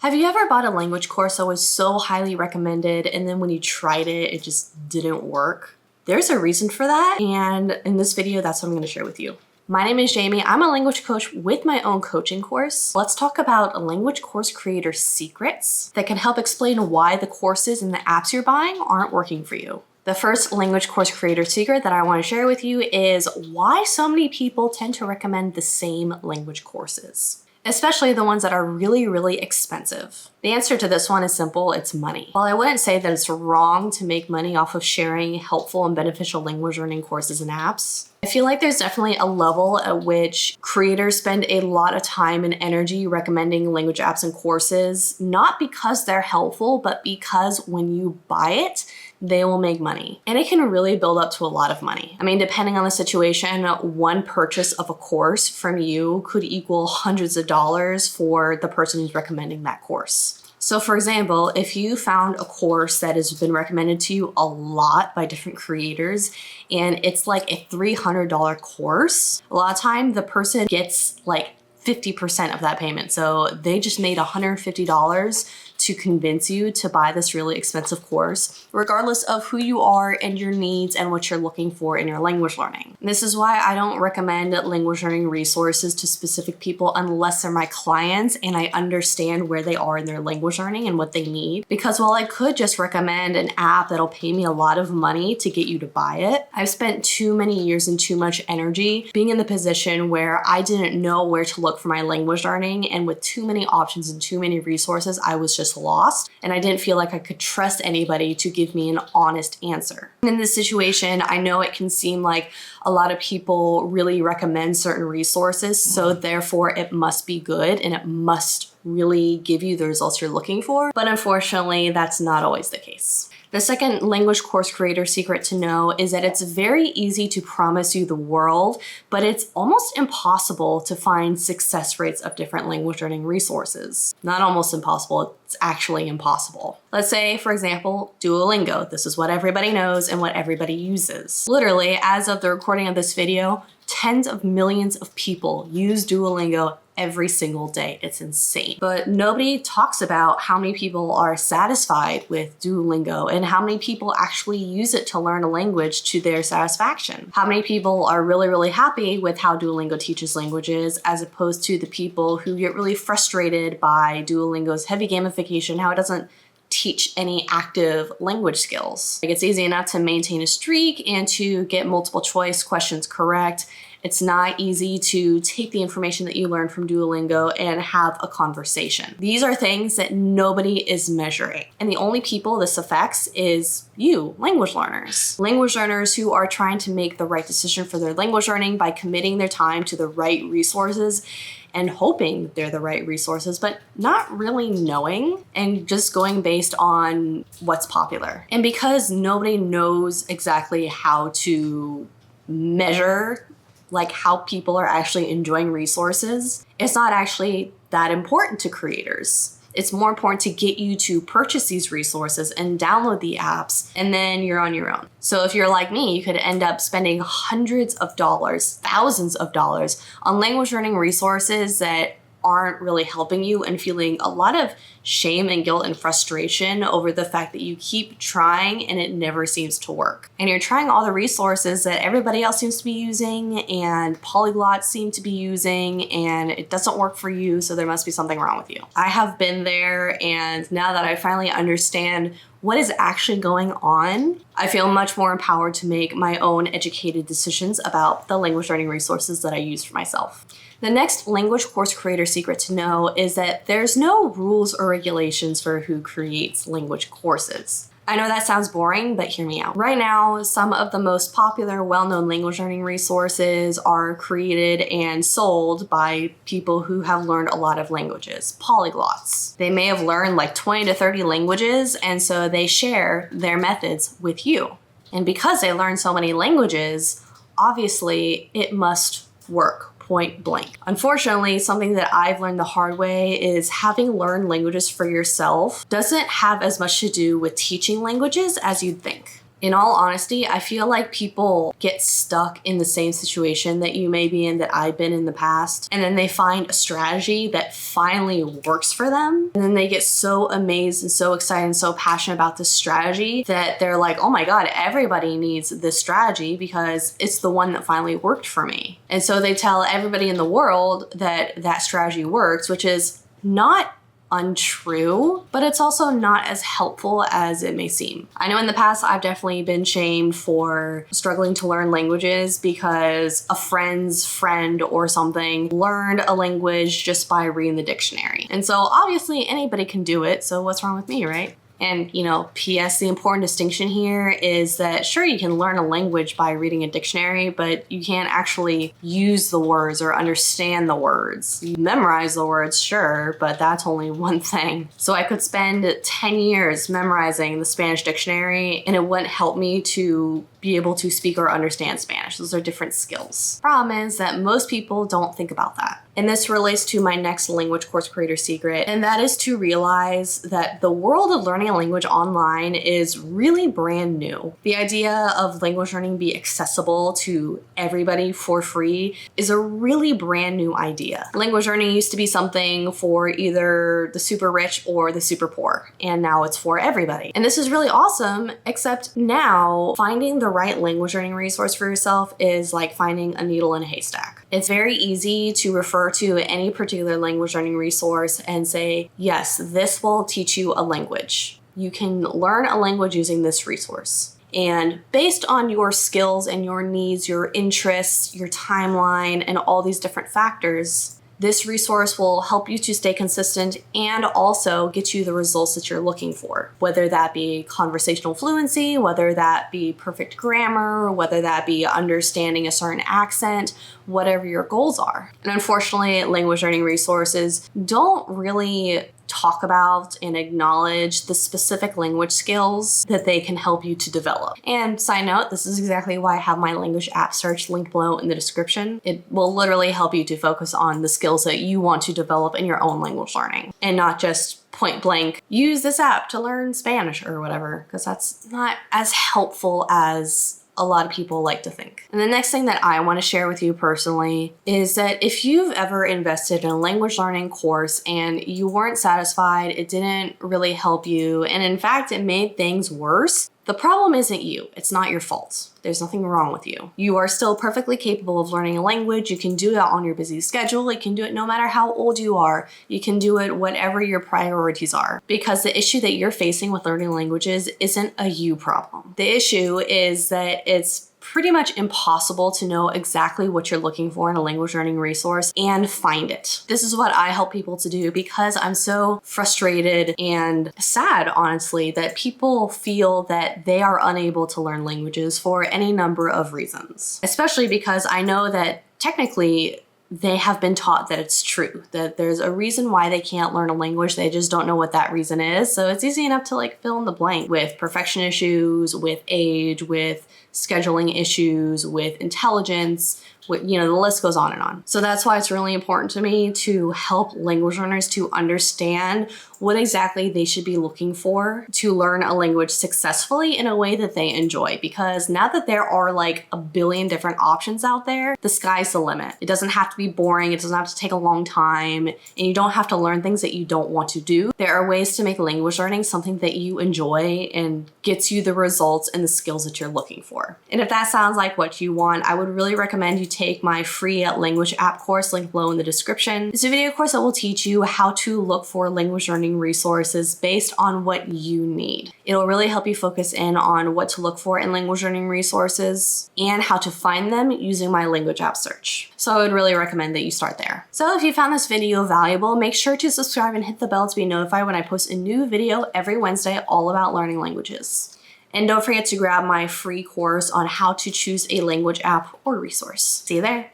Have you ever bought a language course that was so highly recommended and then when you tried it, it just didn't work? There's a reason for that, and in this video, that's what I'm gonna share with you. My name is Jamie. I'm a language coach with my own coaching course. Let's talk about language course creator secrets that can help explain why the courses and the apps you're buying aren't working for you. The first language course creator secret that I want to share with you is why so many people tend to recommend the same language courses, especially the ones that are really, really expensive. The answer to this one is simple, it's money. While I wouldn't say that it's wrong to make money off of sharing helpful and beneficial language learning courses and apps, I feel like there's definitely a level at which creators spend a lot of time and energy recommending language apps and courses, not because they're helpful, but because when you buy it, they will make money. And it can really build up to a lot of money. I mean, depending on the situation, one purchase of a course from you could equal hundreds of dollars for the person who's recommending that course. So for example, if you found a course that has been recommended to you a lot by different creators and it's like a $300 course, a lot of time the person gets like 50% of that payment. So they just made $150 to convince you to buy this really expensive course, regardless of who you are and your needs and what you're looking for in your language learning. And this is why I don't recommend language learning resources to specific people unless they're my clients and I understand where they are in their language learning and what they need. Because while I could just recommend an app that'll pay me a lot of money to get you to buy it, I've spent too many years and too much energy being in the position where I didn't know where to look for my language learning, and with too many options and too many resources, I was just lost and I didn't feel like I could trust anybody to give me an honest answer. In this situation, I know it can seem like a lot of people really recommend certain resources, so therefore it must be good and it must really give you the results you're looking for, but unfortunately that's not always the case. The second language course creator secret to know is that it's very easy to promise you the world, but it's almost impossible to find success rates of different language learning resources. Not almost impossible, it's actually impossible. Let's say, for example, Duolingo. This is what everybody knows and what everybody uses. Literally, as of the recording of this video, tens of millions of people use Duolingo every single day. It's insane. But nobody talks about how many people are satisfied with Duolingo and how many people actually use it to learn a language to their satisfaction. How many people are really, really happy with how Duolingo teaches languages as opposed to the people who get really frustrated by Duolingo's heavy gamification, how it doesn't teach any active language skills. Like, it's easy enough to maintain a streak and to get multiple choice questions correct. It's not easy to take the information that you learned from Duolingo and have a conversation. These are things that nobody is measuring. And the only people this affects is you, language learners. Language learners who are trying to make the right decision for their language learning by committing their time to the right resources and hoping they're the right resources, but not really knowing and just going based on what's popular. And because nobody knows exactly how to measure like how people are actually enjoying resources, it's not actually that important to creators. It's more important to get you to purchase these resources and download the apps, and then you're on your own. So if you're like me, you could end up spending hundreds of dollars, thousands of dollars on language learning resources that aren't really helping you and feeling a lot of shame and guilt and frustration over the fact that you keep trying and it never seems to work. And you're trying all the resources that everybody else seems to be using and polyglots seem to be using, and it doesn't work for you, so there must be something wrong with you. I have been there, and now that I finally understand what is actually going on, I feel much more empowered to make my own educated decisions about the language learning resources that I use for myself. The next language course creator secret to know is that there's no rules or regulations for who creates language courses. I know that sounds boring, but hear me out. Right now, some of the most popular, well-known language learning resources are created and sold by people who have learned a lot of languages, polyglots. They may have learned like 20 to 30 languages, and so they share their methods with you. And because they learn so many languages, obviously it must work. Point blank. Unfortunately, something that I've learned the hard way is having learned languages for yourself doesn't have as much to do with teaching languages as you'd think. In all honesty, I feel like people get stuck in the same situation that you may be in, that I've been in the past, and then they find a strategy that finally works for them, and then they get so amazed and so excited and so passionate about this strategy that they're like, oh my god, everybody needs this strategy because it's the one that finally worked for me. And so they tell everybody in the world that that strategy works, which is not untrue, but it's also not as helpful as it may seem. I know in the past I've definitely been shamed for struggling to learn languages because a friend's friend or something learned a language just by reading the dictionary. And so obviously anybody can do it, so what's wrong with me, right? And, you know, P.S. the important distinction here is that sure, you can learn a language by reading a dictionary, but you can't actually use the words or understand the words. You memorize the words, sure, but that's only one thing. So I could spend 10 years memorizing the Spanish dictionary and it wouldn't help me to be able to speak or understand Spanish. Those are different skills. Problem is that most people don't think about that. And this relates to my next language course creator secret, and that is to realize that the world of learning a language online is really brand new. The idea of language learning be accessible to everybody for free is a really brand new idea. Language learning used to be something for either the super rich or the super poor, and now it's for everybody. And this is really awesome, except now finding the right language learning resource for yourself is like finding a needle in a haystack. It's very easy to refer to any particular language learning resource and say, yes, this will teach you a language. You can learn a language using this resource. And based on your skills and your needs, your interests, your timeline, and all these different factors, this resource will help you to stay consistent and also get you the results that you're looking for, whether that be conversational fluency, whether that be perfect grammar, whether that be understanding a certain accent, whatever your goals are. And unfortunately, language learning resources don't really talk about and acknowledge the specific language skills that they can help you to develop. And side note, this is exactly why I have my language app search linked below in the description. It will literally help you to focus on the skills that you want to develop in your own language learning and not just point blank, use this app to learn Spanish or whatever, because that's not as helpful as a lot of people like to think. And the next thing that I want to share with you personally is that if you've ever invested in a language learning course and you weren't satisfied, it didn't really help you, and in fact, it made things worse, the problem isn't you. It's not your fault. There's nothing wrong with you. You are still perfectly capable of learning a language. You can do it on your busy schedule. You can do it no matter how old you are. You can do it whatever your priorities are. Because the issue that you're facing with learning languages isn't a you problem. The issue is that it's pretty much impossible to know exactly what you're looking for in a language learning resource and find it. This is what I help people to do because I'm so frustrated and sad, honestly, that people feel that they are unable to learn languages for any number of reasons. Especially because I know that technically they have been taught that it's true, that there's a reason why they can't learn a language, they just don't know what that reason is. So it's easy enough to like fill in the blank with perfection issues, with age, with scheduling issues, with intelligence, with, you know, the list goes on and on. So that's why it's really important to me to help language learners to understand what exactly they should be looking for to learn a language successfully in a way that they enjoy. Because now that there are like a billion different options out there, the sky's the limit. It doesn't have to be boring, it doesn't have to take a long time, and you don't have to learn things that you don't want to do. There are ways to make language learning something that you enjoy and gets you the results and the skills that you're looking for. And if that sounds like what you want, I would really recommend you take my free language app course linked below in the description. It's a video course that will teach you how to look for language learning resources based on what you need. It'll really help you focus in on what to look for in language learning resources and how to find them using my language app search. So I would really recommend that you start there. So if you found this video valuable, make sure to subscribe and hit the bell to be notified when I post a new video every Wednesday all about learning languages. And don't forget to grab my free course on how to choose a language app or resource. See you there.